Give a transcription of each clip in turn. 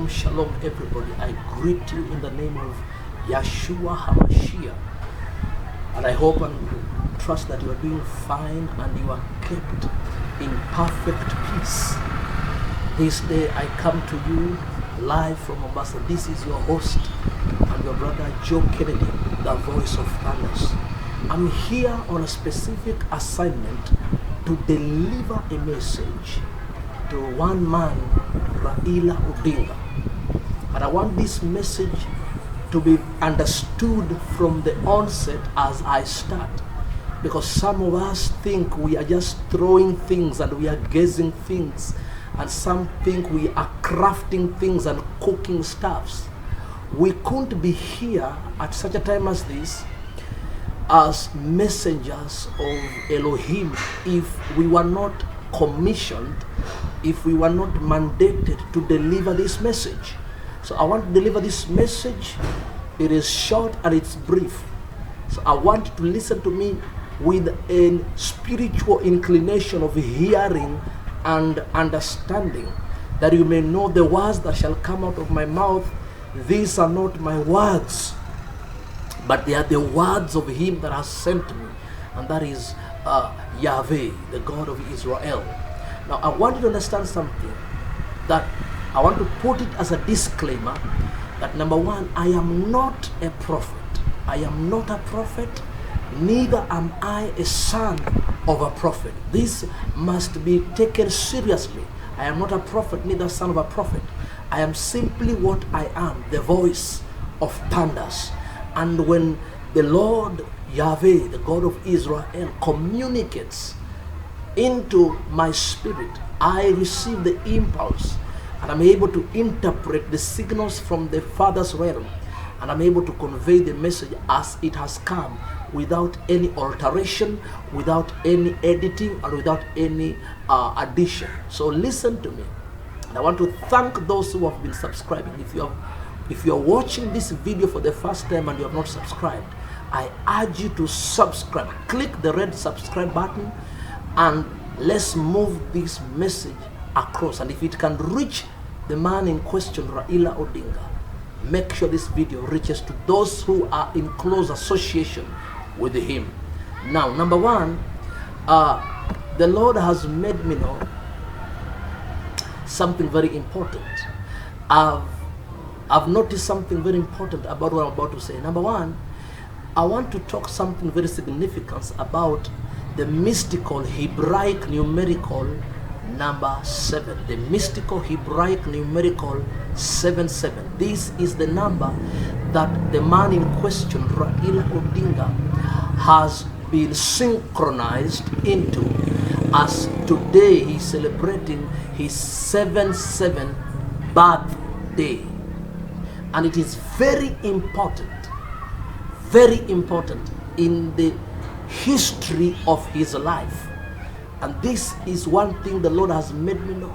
Shalom, shalom, everybody. I greet you in the name of Yeshua HaMashiach. And I hope and trust that you are doing fine and you are kept in perfect peace. This day I come to you live from Mombasa. This is your host and your brother Joe Kennedy, the voice of thunders. I'm here on a specific assignment to deliver a message to one man, RAILA Odinga. And I want this message to be understood from the onset as I start. Because some of us think we are just throwing things and we are guessing things. And some think we are crafting things and cooking stuffs. We couldn't be here at such a time as this as messengers of Elohim if we were not commissioned, if we were not mandated to deliver this message. So I want to deliver this message. It is short and it's brief. So I want you to listen to me with a spiritual inclination of hearing and understanding, that you may know the words that shall come out of my mouth. These are not my words, but they are the words of him that has sent me, and that is Yahweh, the God of Israel. Now I want you to understand something, that I want to put it as a disclaimer, that number one, I am not a prophet. I am not a prophet, neither am I a son of a prophet. This must be taken seriously. I am not a prophet, neither son of a prophet. I am simply what I am, the voice of thunders. And when the Lord Yahweh, the God of Israel, communicates into my spirit, I receive the impulse and I'm able to interpret the signals from the Father's realm, and I'm able to convey the message as it has come, without any alteration, without any editing, or without any addition. So listen to me. And I want to thank those who have been subscribing. If you are watching this video for the first time and you have not subscribed, I urge you to subscribe. Click the red subscribe button and let's move this message across. And if it can reach the man in question, RAILA Odinga, make sure this video reaches to those who are in close association with him. Now, number one, the Lord has made me know something very important. I've noticed something very important about what I'm about to say. Number one, I want to talk something very significant about the mystical Hebraic numerical number 7. The mystical Hebraic numerical 77. This is the number that the man in question, RAILA Odinga, has been synchronized into, as today he's celebrating his 77th birthday. And it is very important in the history of his life. And this is one thing the Lord has made me know.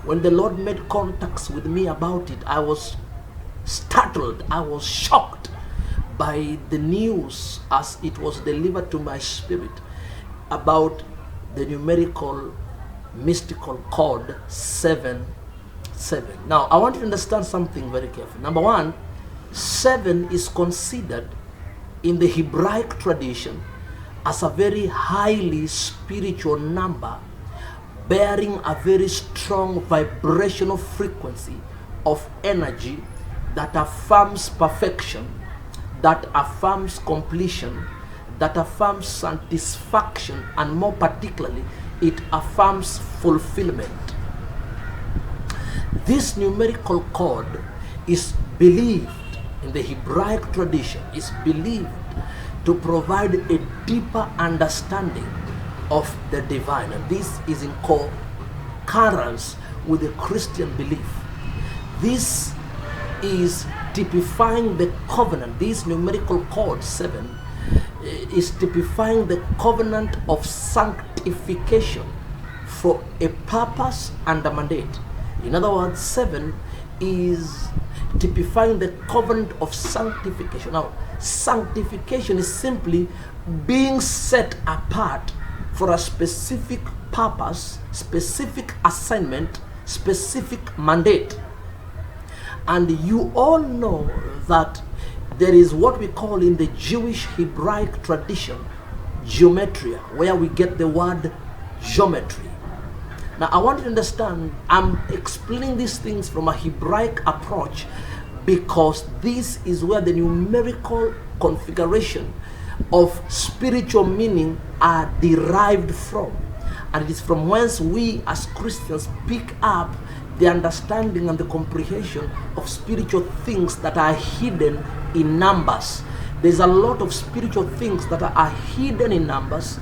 When the Lord made contacts with me about it, I was startled, I was shocked by the news as it was delivered to my spirit about the numerical mystical code 77. Now I want you to understand something very carefully. Number one, 7 is considered in the Hebraic tradition as a very highly spiritual number, bearing a very strong vibrational frequency of energy that affirms perfection, that affirms completion, that affirms satisfaction, and more particularly, it affirms fulfillment. This numerical code is believed in the Hebraic tradition, is believed to provide a deeper understanding of the divine. And this is in concurrence with the Christian belief. This is typifying the covenant. This numerical code 7 is typifying the covenant of sanctification for a purpose and a mandate. In other words, 7 is typifying the covenant of sanctification. Now, sanctification is simply being set apart for a specific purpose, specific assignment, specific mandate. And you all know that there is what we call in the Jewish Hebraic tradition geometria, where we get the word geometry. Now I want you to understand, I'm explaining these things from a Hebraic approach because this is where the numerical configuration of spiritual meaning are derived from. And it is from whence we as Christians pick up the understanding and the comprehension of spiritual things that are hidden in numbers. There's a lot of spiritual things that are hidden in numbers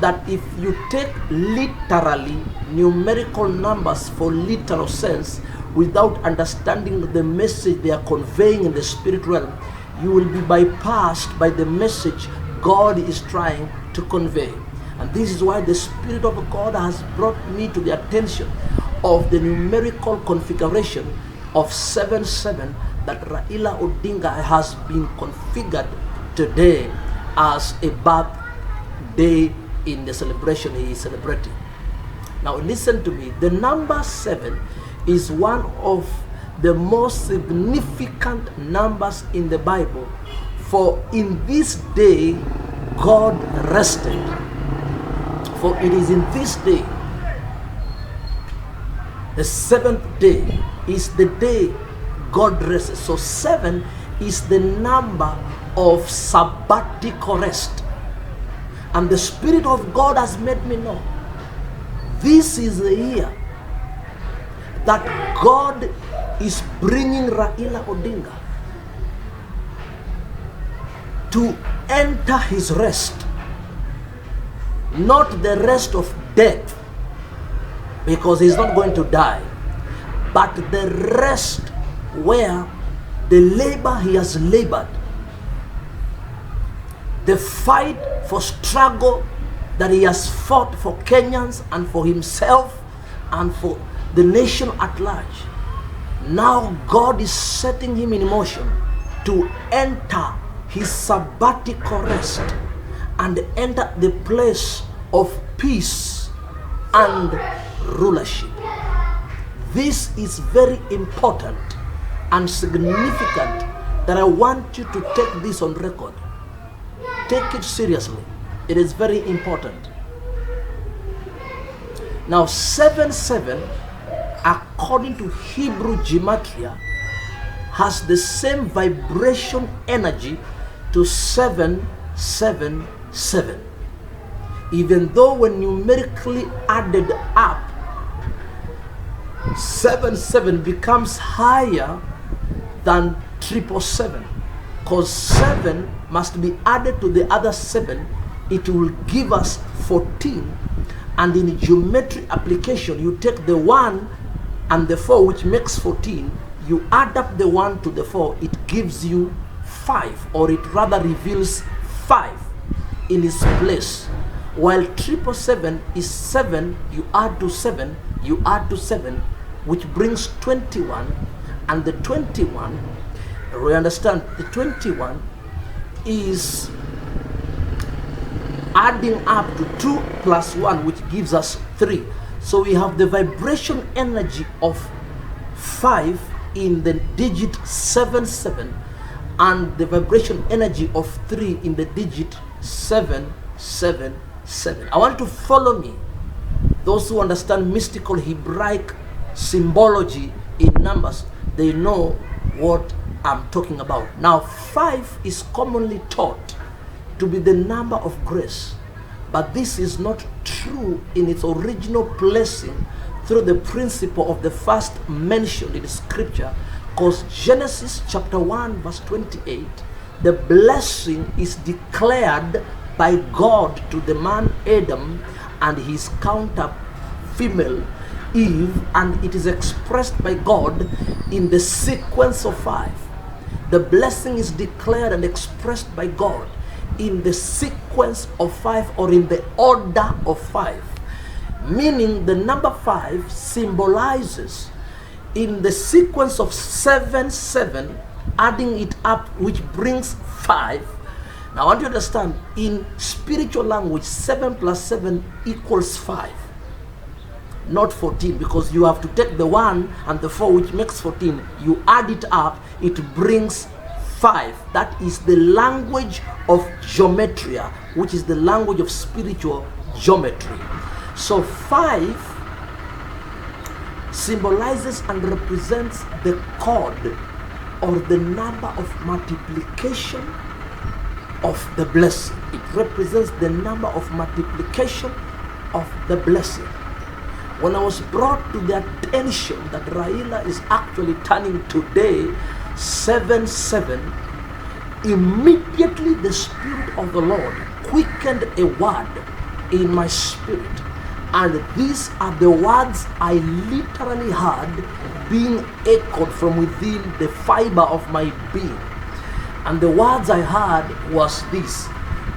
that if you take literally numerical numbers for literal sense without understanding the message they are conveying in the spirit realm, you will be bypassed by the message God is trying to convey. And this is why the Spirit of God has brought me to the attention of the numerical configuration of 77 that Raila Odinga has been configured today as a birthday in the celebration he is celebrating. Now listen to me, the number 7 is one of the most significant numbers in the Bible, for in this day God rested. For it is in this day, the 7th day is the day God rested. So 7 is the number of sabbatical rest. And the Spirit of God has made me know this is the year that God is bringing Raila Odinga to enter his rest. Not the rest of death, because he's not going to die, but the rest where the labor he has labored, the fight for struggle that he has fought for Kenyans and for himself and for the nation at large. Now God is setting him in motion to enter his sabbatical rest and enter the place of peace and rulership. This is very important and significant that I want you to take this on record. Take it seriously. It is very important. Now 77, according to Hebrew gematria, has the same vibration energy to 777. Even though when numerically added up, 77 becomes higher than 777, because 7 must be added to the other 7, it will give us 14. And in geometry application, you take the 1 and the 4, which makes 14, you add up the 1 to the 4, it gives you 5, or it rather reveals 5 in its place. While 777 is 7, you add to 7, you add to 7, which brings 21, and the 21, we understand, the 21 is adding up to 2 plus 1, which gives us 3. So we have the vibration energy of 5 in the digit 77 and the vibration energy of 3 in the digit 777. I want to follow me. Those who understand mystical Hebraic symbology in numbers, they know what I'm talking about. Now 5 is commonly taught to be the number of grace, but this is not true in its original placing through the principle of the first mentioned in scripture, because Genesis chapter 1 verse 28, the blessing is declared by God to the man Adam and his counter female Eve, and it is expressed by God in the sequence of 5. The blessing is declared and expressed by God in the sequence of 5, or in the order of 5, meaning the number 5 symbolizes in the sequence of 7, adding it up, which brings 5. Now I want you to understand, in spiritual language, 7 plus 7 equals 5. not 14, because you have to take the 1 and the 4, which makes 14. You add it up, it brings 5. That is the language of geometria, which is the language of spiritual geometry. So 5 symbolizes and represents the chord or the number of multiplication of the blessing. It represents the number of multiplication of the blessing. When I was brought to the attention that RAILA is actually turning today 7-7, immediately the Spirit of the Lord quickened a word in my spirit. And these are the words I literally heard being echoed from within the fiber of my being. And the words I heard was this: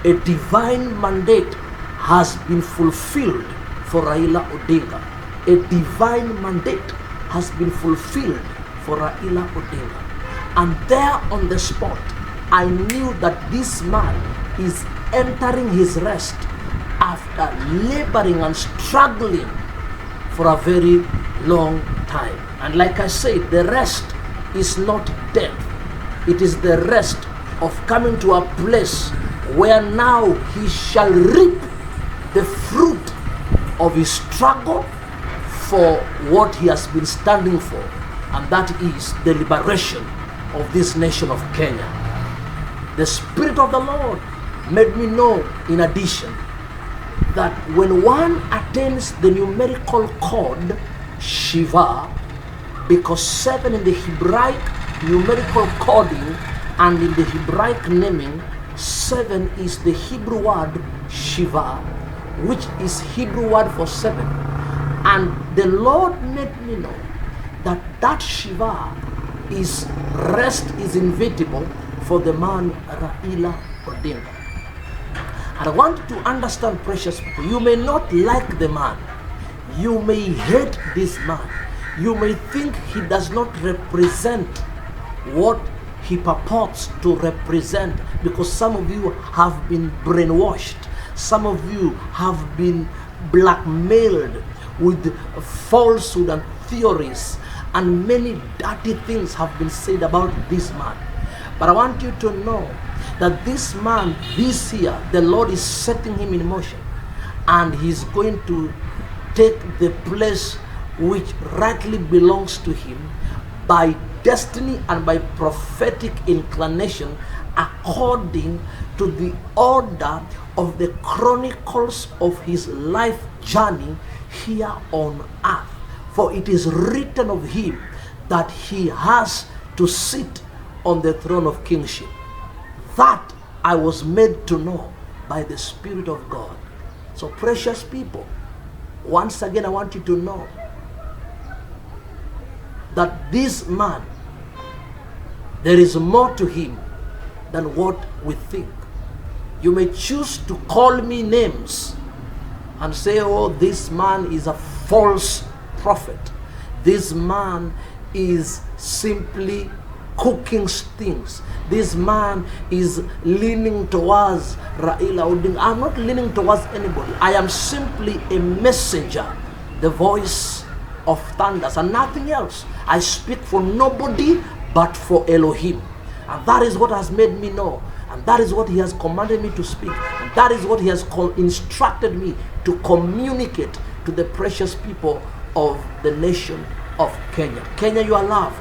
a divine mandate has been fulfilled for Raila Odinga. A divine mandate has been fulfilled for Raila Odinga. And there on the spot, I knew that this man is entering his rest after laboring and struggling for a very long time. And like I said, the rest is not death. It is the rest of coming to a place where now he shall reap the fruit of his struggle for what he has been standing for, and that is the liberation of this nation of Kenya. The Spirit of the Lord made me know, in addition, that when one attains the numerical code Shiva, because 7 in the Hebraic numerical coding and in the Hebraic naming, 7 is the Hebrew word Shiva, which is Hebrew word for 7. And the Lord made me know that that Shiva is rest is inevitable for the man Raila Odinga. And I want you to understand, precious people, you may not like the man. You may hate this man. You may think he does not represent what he purports to represent, because some of you have been brainwashed. Some of you have been blackmailed with falsehood and theories, and many dirty things have been said about this man. But I want you to know that this man, this year, the Lord is setting him in motion, and he's going to take the place which rightly belongs to him by destiny and by prophetic inclination, according to the order of the chronicles of his life journey here on earth. For it is written of him that he has to sit on the throne of kingship. That I was made to know by the Spirit of God. So, precious people, once again I want you to know that this man, there is more to him than what we think. You may choose to call me names and say, oh, this man is a false prophet. This man is simply cooking things. This man is leaning towards Raila Odinga. I'm not leaning towards anybody. I am simply a messenger, the voice of thunders and nothing else. I speak for nobody but for Elohim. And that is what has made me know. And that is what he has commanded me to speak. And that is what he has instructed me to communicate to the precious people of the nation of Kenya. Kenya, you are loved.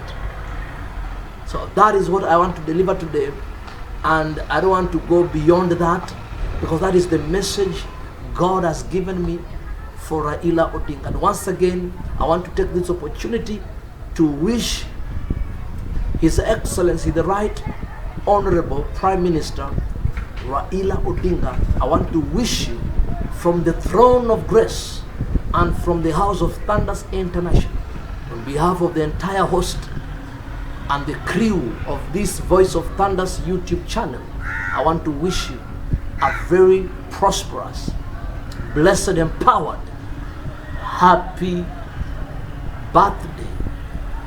So that is what I want to deliver today. And I don't want to go beyond that, because that is the message God has given me for Raila Odinga. And once again, I want to take this opportunity to wish His Excellency, the Right Honorable Prime Minister Raila Odinga, I want to wish you from the throne of grace and from the House of Thunders International, on behalf of the entire host and the crew of this Voice of Thunders YouTube channel, I want to wish you a very prosperous, blessed, empowered, happy birthday,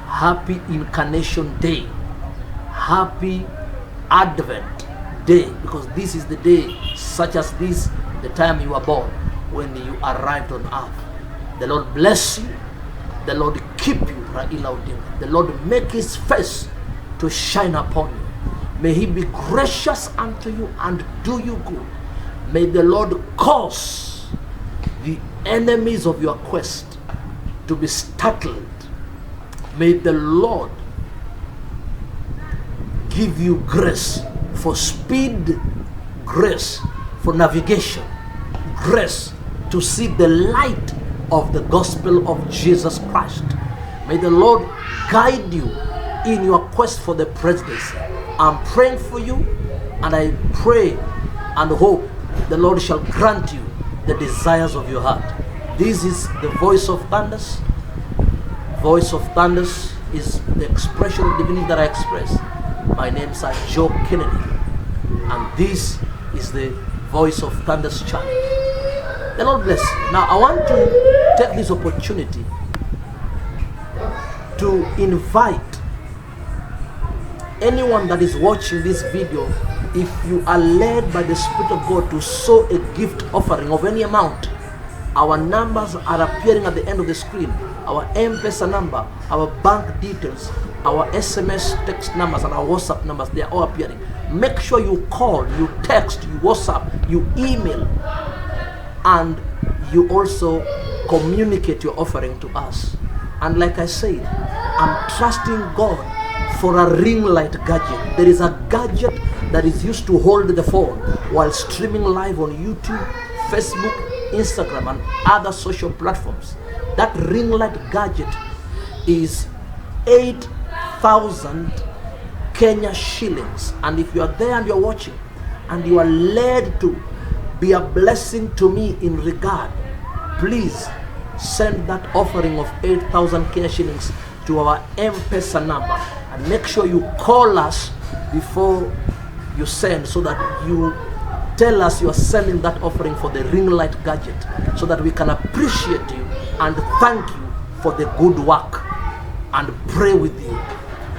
happy Incarnation Day, happy Advent Day, because this is the day such as this, the time you were born, when you arrived on earth. The Lord bless you. The Lord keep you, RAILA Odinga. The Lord make his face to shine upon you. May he be gracious unto you and do you good. May the Lord cause the enemies of your quest to be startled. May the Lord give you grace for speed, grace for navigation, grace to see the light of the gospel of Jesus Christ. May the Lord guide you in your quest for the presidency. I'm praying for you, and I pray and hope the Lord shall grant you the desires of your heart. This is the voice of thunders. Voice of thunders is the expression of divinity that I express. My name is Joe Kennedy, and this is the Voice of Thunders channel. The Lord bless you. Now I want to take this opportunity to invite anyone that is watching this video, if you are led by the Spirit of God to sow a gift offering of any amount, our numbers are appearing at the end of the screen. Our M-Pesa number, our bank details, our SMS text numbers, and our WhatsApp numbers, they are all appearing. Make sure you call, you text, you WhatsApp, you email, and you also communicate your offering to us. And like I said, I'm trusting God for a ring light gadget. There is a gadget that is used to hold the phone while streaming live on YouTube, Facebook, Instagram, and other social platforms. That ring light gadget is 8,000 Kenya shillings. And if you are there and you're watching and you are led to be a blessing to me in regard, please send that offering of 8,000 Kenya shillings to our M-Pesa number, and make sure you call us before you send, so that you tell us you are sending that offering for the ring light gadget, so that we can appreciate you and thank you for the good work and pray with you.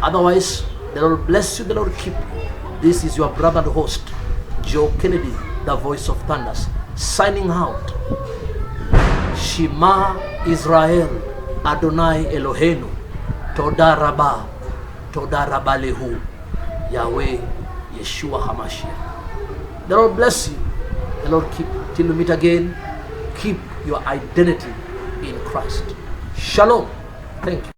Otherwise, the Lord bless you, the Lord keep you. This is your brother and host, Joe Kennedy, the Voice of Thunders, signing out. Shema Israel, Adonai Eloheinu, Toda Rabba Lehu, Yahweh Yeshua HaMashiach. The Lord bless you, the Lord keep you. Till we meet again, keep your identity in Christ. Shalom. Thank you.